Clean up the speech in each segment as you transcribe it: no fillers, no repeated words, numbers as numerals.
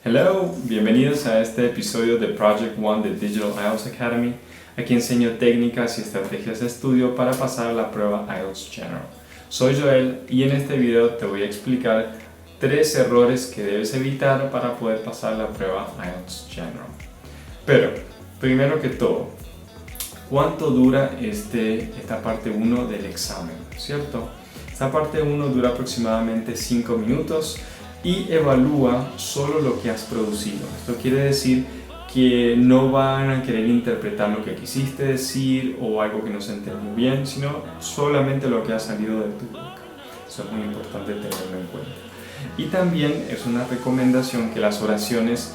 Hello, bienvenidos a este episodio de Project One de Digital IELTS Academy. Aquí enseño técnicas y estrategias de estudio para pasar la prueba IELTS General. Soy Joel y en este video te voy a explicar 3 errores que debes evitar para poder pasar la prueba IELTS General. Pero, primero que todo, ¿cuánto dura esta parte 1 del examen? ¿Cierto? Esta parte 1 dura aproximadamente 5 minutos y evalúa solo lo que has producido. Esto quiere decir que no van a querer interpretar lo que quisiste decir o algo que no se entendió bien, sino solamente lo que ha salido de tu boca. Eso es muy importante tenerlo en cuenta. Y también es una recomendación que las oraciones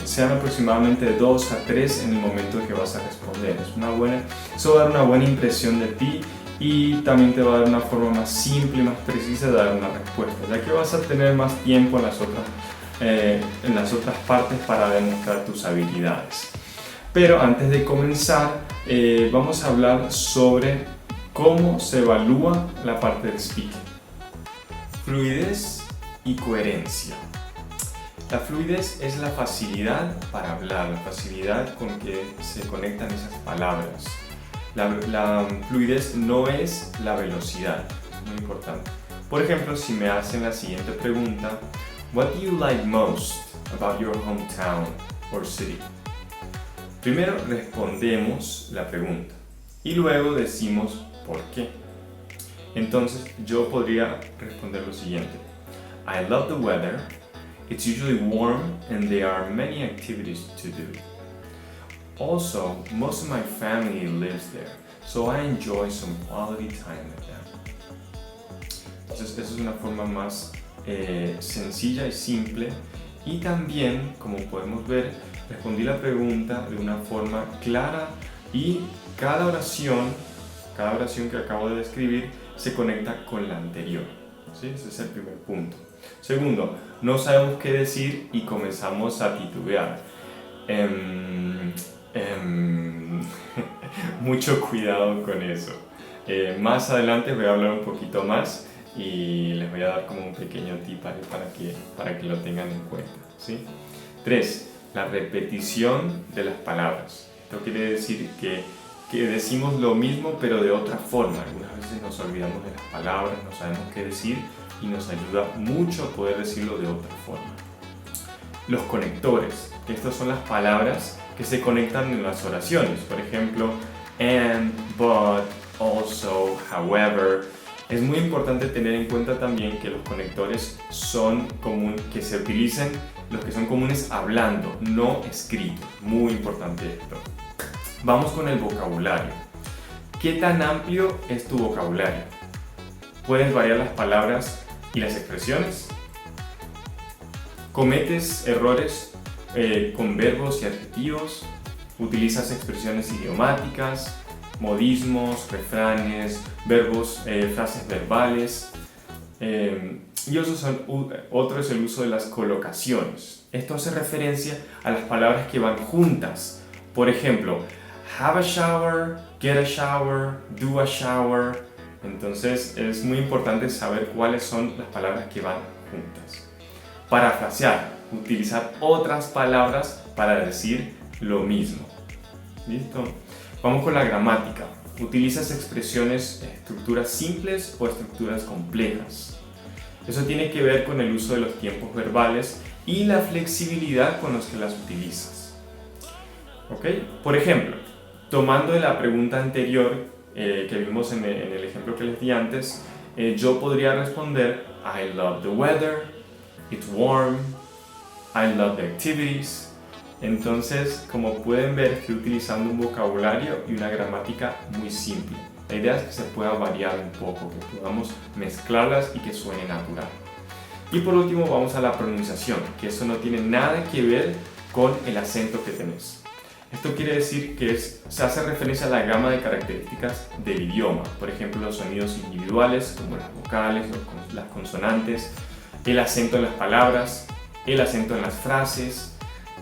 sean aproximadamente de 2 a 3 en el momento en que vas a responder. Eso va a dar una buena impresión de ti y también te va a dar una forma más simple y más precisa de dar una respuesta, ya que vas a tener más tiempo en las otras partes para demostrar tus habilidades. Pero antes de comenzar, vamos a hablar sobre cómo se evalúa la parte de speaking. Fluidez y coherencia. La fluidez es la facilidad para hablar, la facilidad con que se conectan esas palabras. La fluidez no es la velocidad, es muy importante. Por ejemplo, si me hacen la siguiente pregunta: What do you like most about your hometown or city? Primero respondemos la pregunta y luego decimos por qué. Entonces yo podría responder lo siguiente: I love the weather. It's usually warm and there are many activities to do. Also, most of my family lives there, so I enjoy some quality time with them. Entonces, esa es una forma más sencilla y simple. Y también, como podemos ver, respondí la pregunta de una forma clara y cada oración que acabo de describir se conecta con la anterior. ¿Sí? Ese es el primer punto. Segundo, no sabemos qué decir y comenzamos a titubear. Mucho cuidado con eso. Más adelante voy a hablar un poquito más y les voy a dar como un pequeño tip para que lo tengan en cuenta, ¿sí? 3. La repetición de las palabras. Esto quiere decir que decimos lo mismo pero de otra forma. Algunas veces nos olvidamos de las palabras, no sabemos qué decir y nos ayuda mucho poder decirlo de otra forma. Los conectores. Estas son las palabras que se conectan en las oraciones. Por ejemplo, and, but, also, however. Es muy importante tener en cuenta también que los conectores que se utilicen los que son comunes hablando, no escrito. Muy importante esto. Vamos con el vocabulario. ¿Qué tan amplio es tu vocabulario? ¿Puedes variar las palabras y las expresiones? ¿Cometes errores con verbos y adjetivos? ¿Utilizas expresiones idiomáticas, modismos, refranes, verbos, frases verbales? Y otro es el uso de las colocaciones. Esto hace referencia a las palabras que van juntas. Por ejemplo, have a shower, get a shower, do a shower. Entonces es muy importante saber cuáles son las palabras que van juntas. Parafrasear, utilizar otras palabras para decir lo mismo. ¿Listo? Vamos con la gramática. ¿Utilizas expresiones, estructuras simples o estructuras complejas? Eso tiene que ver con el uso de los tiempos verbales y la flexibilidad con los que las utilizas. ¿Ok? Por ejemplo, tomando de la pregunta anterior que vimos en el ejemplo que les di antes, yo podría responder I love the weather, it's warm, I love the activities. Entonces, como pueden ver, estoy utilizando un vocabulario y una gramática muy simple. La idea es que se pueda variar un poco, que podamos mezclarlas y que suene natural. Y por último vamos a la pronunciación, que eso no tiene nada que ver con el acento que tenés. Esto quiere decir que se hace referencia a la gama de características del idioma. Por ejemplo, los sonidos individuales, como las vocales, las consonantes, el acento en las palabras, el acento en las frases,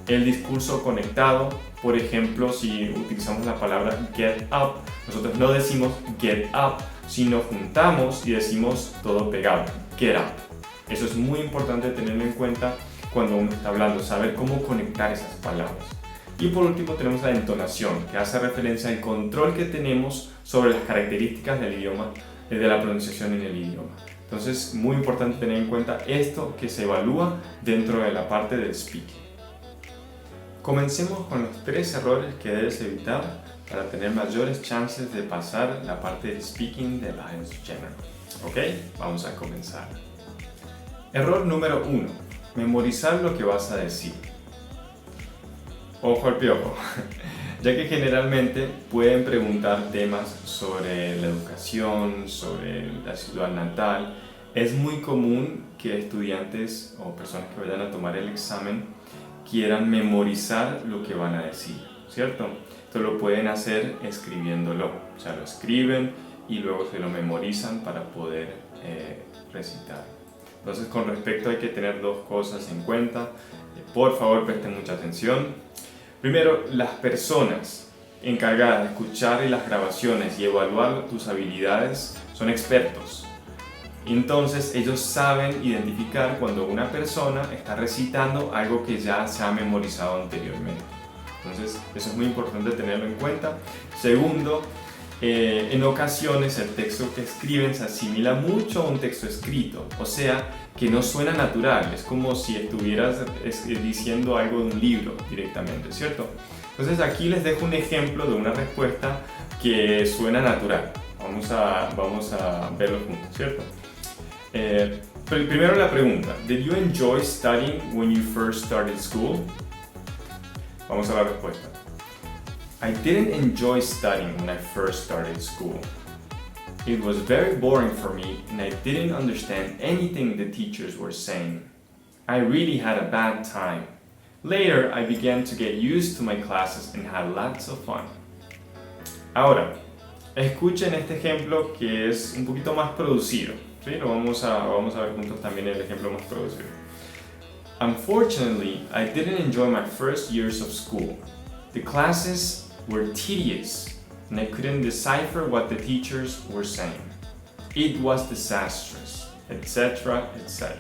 el discurso conectado. Por ejemplo, si utilizamos la palabra get up, nosotros no decimos get up, sino juntamos y decimos todo pegado, get up. Eso es muy importante tenerlo en cuenta cuando uno está hablando, saber cómo conectar esas palabras. Y por último tenemos la entonación, que hace referencia al control que tenemos sobre las características del idioma, de la pronunciación en el idioma. Entonces, muy importante tener en cuenta esto que se evalúa dentro de la parte del speaking. Comencemos con los 3 errores que debes evitar para tener mayores chances de pasar la parte del speaking del IELTS General. ¿Ok? Vamos a comenzar. Error número 1. Memorizar lo que vas a decir. Ojo al piojo, ya que generalmente pueden preguntar temas sobre la educación, sobre la ciudad natal. Es muy común que estudiantes o personas que vayan a tomar el examen quieran memorizar lo que van a decir, ¿cierto? Esto lo pueden hacer escribiéndolo, o sea, lo escriben y luego se lo memorizan para poder recitar. Entonces, con respecto hay que tener 2 cosas en cuenta. Por favor, presten mucha atención. Primero, las personas encargadas de escuchar las grabaciones y evaluar tus habilidades son expertos. Entonces, ellos saben identificar cuando una persona está recitando algo que ya se ha memorizado anteriormente. Entonces, eso es muy importante tenerlo en cuenta. Segundo, en ocasiones el texto que escriben se asimila mucho a un texto escrito, o sea, que no suena natural, es como si estuvieras diciendo algo de un libro directamente, ¿cierto? Entonces aquí les dejo un ejemplo de una respuesta que suena natural. Vamos a verlo juntos, ¿cierto? Primero la pregunta, ¿Did you enjoy studying when you first started school? Vamos a la respuesta. I didn't enjoy studying when I first started school. It was very boring for me and I didn't understand anything the teachers were saying. I really had a bad time. Later, I began to get used to my classes and had lots of fun. Ahora, escuchen este ejemplo que es un poquito más producido. ¿Sí? Vamos a ver juntos también el ejemplo más producido. Unfortunately, I didn't enjoy my first years of school. The classes were tedious and I couldn't decipher what the teachers were saying. It was disastrous, etc., etc.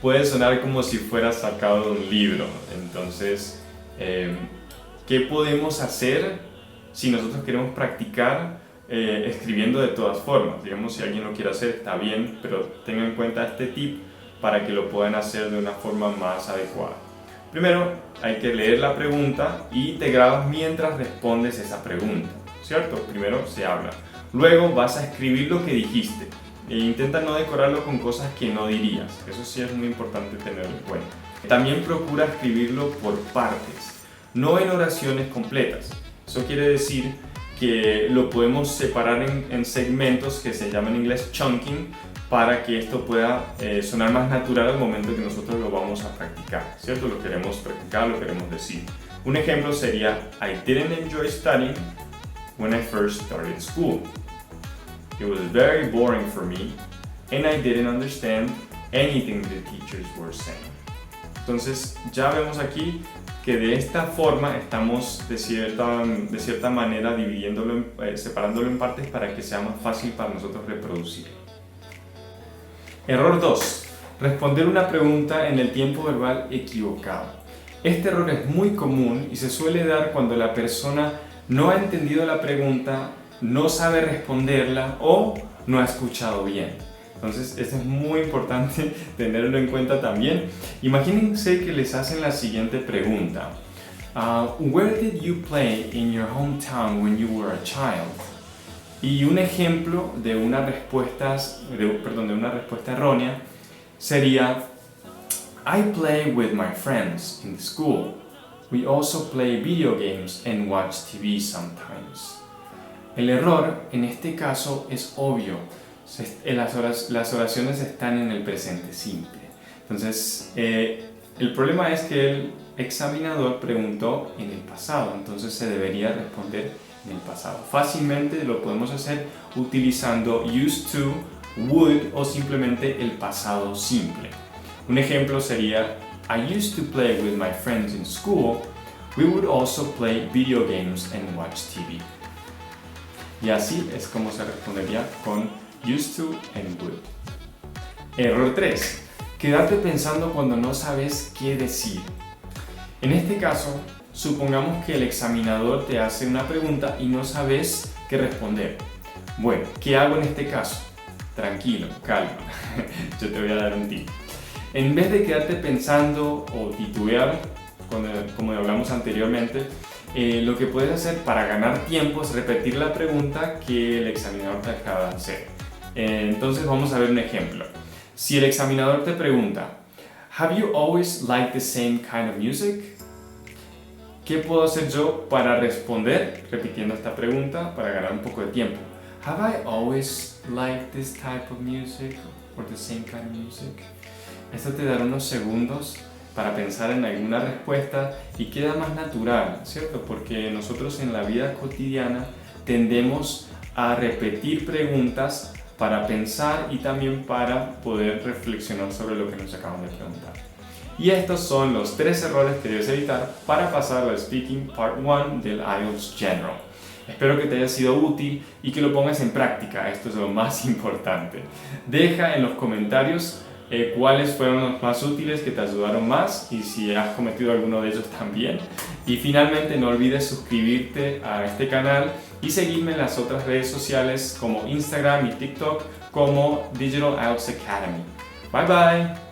Puede sonar como si fuera sacado de un libro. Entonces, ¿qué podemos hacer si nosotros queremos practicar escribiendo de todas formas? Digamos, si alguien lo quiere hacer, está bien, pero tengan en cuenta este tip para que lo puedan hacer de una forma más adecuada. Primero, hay que leer la pregunta y te grabas mientras respondes esa pregunta, ¿cierto? Primero se habla. Luego vas a escribir lo que dijiste e intenta no decorarlo con cosas que no dirías. Eso sí es muy importante tenerlo en cuenta. También procura escribirlo por partes, no en oraciones completas. Eso quiere decir que lo podemos separar en segmentos que se llaman en inglés chunking, para que esto pueda sonar más natural al momento que nosotros lo vamos a practicar, ¿cierto? Lo queremos practicar, lo queremos decir. Un ejemplo sería, I didn't enjoy studying when I first started school. It was very boring for me and I didn't understand anything the teachers were saying. Entonces, ya vemos aquí que de esta forma estamos de cierta manera dividiéndolo, separándolo en partes para que sea más fácil para nosotros reproducir. Error 2. Responder una pregunta en el tiempo verbal equivocado. Este error es muy común y se suele dar cuando la persona no ha entendido la pregunta, no sabe responderla o no ha escuchado bien. Entonces, esto es muy importante tenerlo en cuenta también. Imagínense que les hacen la siguiente pregunta. Where did you play in your hometown when you were a child? Y un ejemplo de una respuesta errónea sería I play with my friends in school. We also play video games and watch TV sometimes. El error en este caso es obvio. Las oraciones están en el presente simple. Entonces, el problema es que el examinador preguntó en el pasado, entonces se debería responder en el pasado. Fácilmente lo podemos hacer utilizando used to, would o simplemente el pasado simple. Un ejemplo sería I used to play with my friends in school. We would also play video games and watch TV. Y así es como se respondería con used to and would. Error 3. Quedarte pensando cuando no sabes qué decir. En este caso, supongamos que el examinador te hace una pregunta y no sabes qué responder. Bueno, ¿qué hago en este caso? Tranquilo, calma. Yo te voy a dar un tip. En vez de quedarte pensando o titubear, como hablamos anteriormente, lo que puedes hacer para ganar tiempo es repetir la pregunta que el examinador te acaba de hacer. Entonces vamos a ver un ejemplo. Si el examinador te pregunta, ¿Have you always liked the same kind of music? ¿Qué puedo hacer yo para responder repitiendo esta pregunta para ganar un poco de tiempo? Have I always liked this type of music or the same kind of music? Esto te dará unos segundos para pensar en alguna respuesta y queda más natural, ¿cierto? Porque nosotros en la vida cotidiana tendemos a repetir preguntas para pensar y también para poder reflexionar sobre lo que nos acaban de preguntar. Y estos son los 3 errores que debes evitar para pasar al Speaking Part 1 del IELTS General. Espero que te haya sido útil y que lo pongas en práctica, esto es lo más importante. Deja en los comentarios cuáles fueron los más útiles, que te ayudaron más y si has cometido alguno de ellos también. Y finalmente no olvides suscribirte a este canal y seguirme en las otras redes sociales como Instagram y TikTok como Digital IELTS Academy. Bye bye.